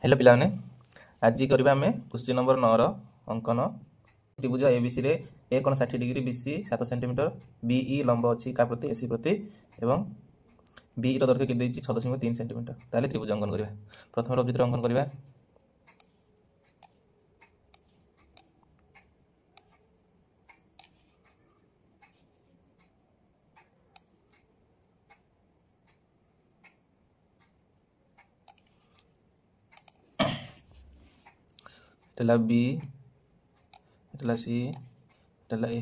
Hello पिलाने आज करबा आमे क्वेश्चन नंबर 9 रो अंकन त्रिभुज एबीसी रे ए कोण 60 डिग्री बीसी 7 सेंटीमीटर बीई लंब अछि का प्रति एसी प्रति एवं बी रो दैर्घ्य के देछि 6.3 सेंटीमीटर ताले त्रिभुज अंकन करबा प्रथम रो चित्र अंकन करबा एटला बी एटला सी एटला ए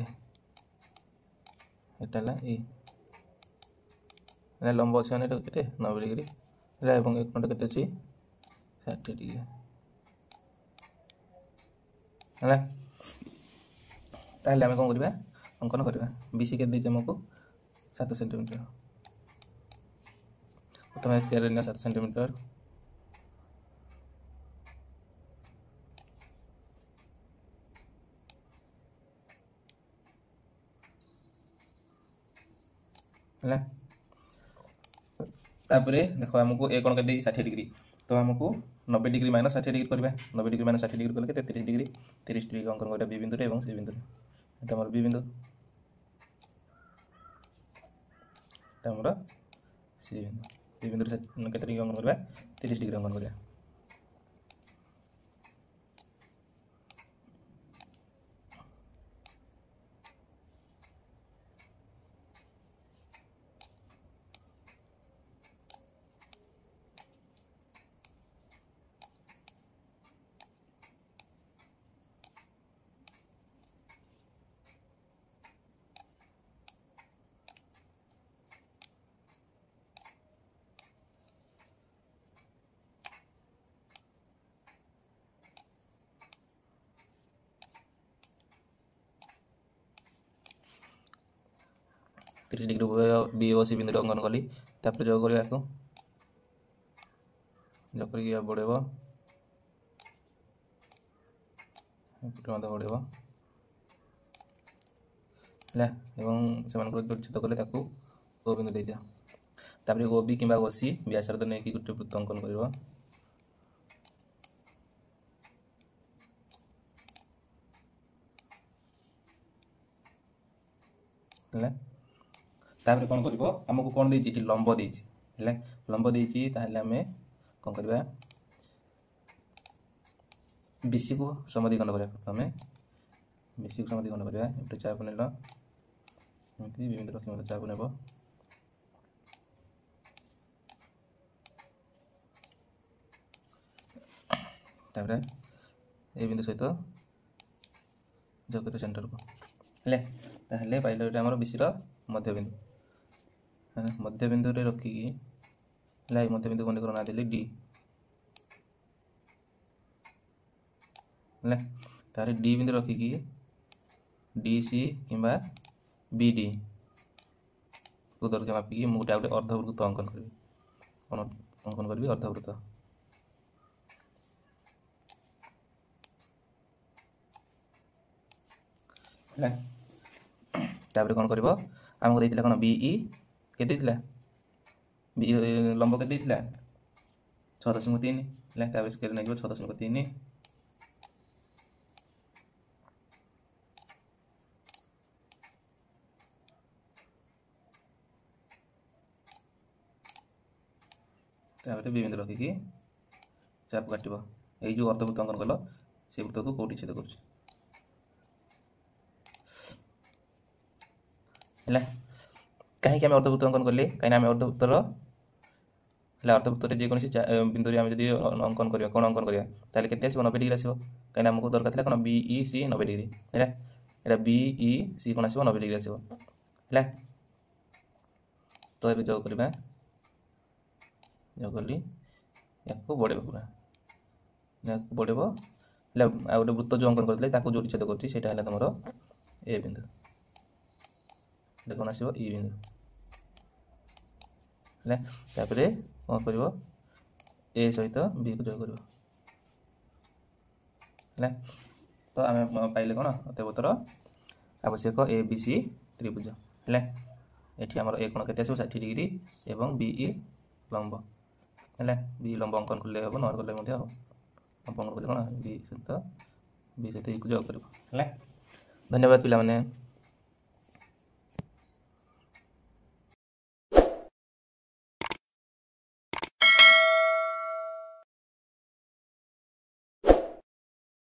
एटला ई एला लंब अछि अने केते 90 डिग्री एला एवं एक कोण केते अछि 60 डिग्री हला ताले हम कोन करबा अंकन करबा बीसी के देछि हमको 7 सेंटीमीटर प्रथम स्क्वायर लेना 7 सेंटीमीटर है तापरे देखो हमको ए कोण के 60 डिग्री तो हमको 90 डिग्री माइनस 60 डिग्री करबा 90 डिग्री माइनस 60 डिग्री करले 30 डिग्री अंकन करबा बी बिंदु रे एवं सी बिंदु रे एटा हमर बी बिंदु एटा हमर सी बिंदु बी बिंदु रे केते डिग्री अंकन करबा 30 डिग्री अंकन करबा डिग्री बी ओ सी बिंदु अंकन कली तापर जो करिया को जो करिया बढ़ेबो मत बढ़ेबो ले एवं समान को छेद कले ताकू ओ बिंदु दे दिया तापर ओ बी किबा ओ सी व्यासार्ध नै कि गुटे वृत्त अंकन करबो ले तापर कोन करबो हमको कोन देछि टी लंब देछि ले लंब देछि ताहले हमें कोन करबा बीसी को समद्विखंड करबा प्रथमे बीसी को समद्विखंड करबा एटा चाप नेला एमती बिंदु रखि मते चाप नेबो तापर ए बिंदु सहित जो कर सेंटर को ले ताहले पाइलो एटा हमर बीसी रो मध्य बिंदु है मध्य बिंदु रे रखी लाई मध्य बिंदु कोन करना देले डी ले तारे डी बिंदु रखी की डी सी किबा बी डी को दैर्घ्य मापी की मुटा उटे अर्धवृत्त अंकन करबी अंकन करबी अर्धवृत्त ले तापर कोन करबो हमको देथिला कोन बीई के देथिला बी लंब के देथिला 6.3 ले तापर स्केल नै 6.3 तापर बी बिंदु रखी की चाप काटिबो ए जो अर्धवृत्त अंकन कलो से वृत्त को कोठी छेद करछ हला कहीं के हम अर्धवृत्त अंकन करले कहीं हम अर्धवृत्त रो हला अर्धवृत्त रे जे कोनसी बिंदु रे हम जदी अंकन करिया कोन अंकन करिया ताले केते आसीबो 90 डिग्री आसीबो कहीं हमको दरकार थिला कोन बी ई सी 90 डिग्री हला एटा बी ई सी कोन आसीबो 90 डिग्री आसीबो हला तो एबे जो करबा जो करली याको बढेबो पूरा याको बढेबो हला आ गोटे वृत्त जो अंकन करथले ताको जोडी छेद करछि सेटा हला तमरो ए बिंदु देखो आसीबो ई बिंदु ले तापरे कोन करबो ए सहित बी को जोड़ करबो ले तो आमे पाइले कोन अतबतर आवश्यक ए बी सी त्रिभुज ले एठी हमर ए कोन केते आसीबो 60 डिग्री एवं बी ई लंब ले बी लंब अंकन करले हो न करले मध्ये हो ଅଙ୍କନ କଲେ କ'ଣ ବି ସହିତ ଏ କୁ ଯୋଗ କରିବ ହେଲା। ଧନ୍ୟବାଦ ପିଲାମାନେ।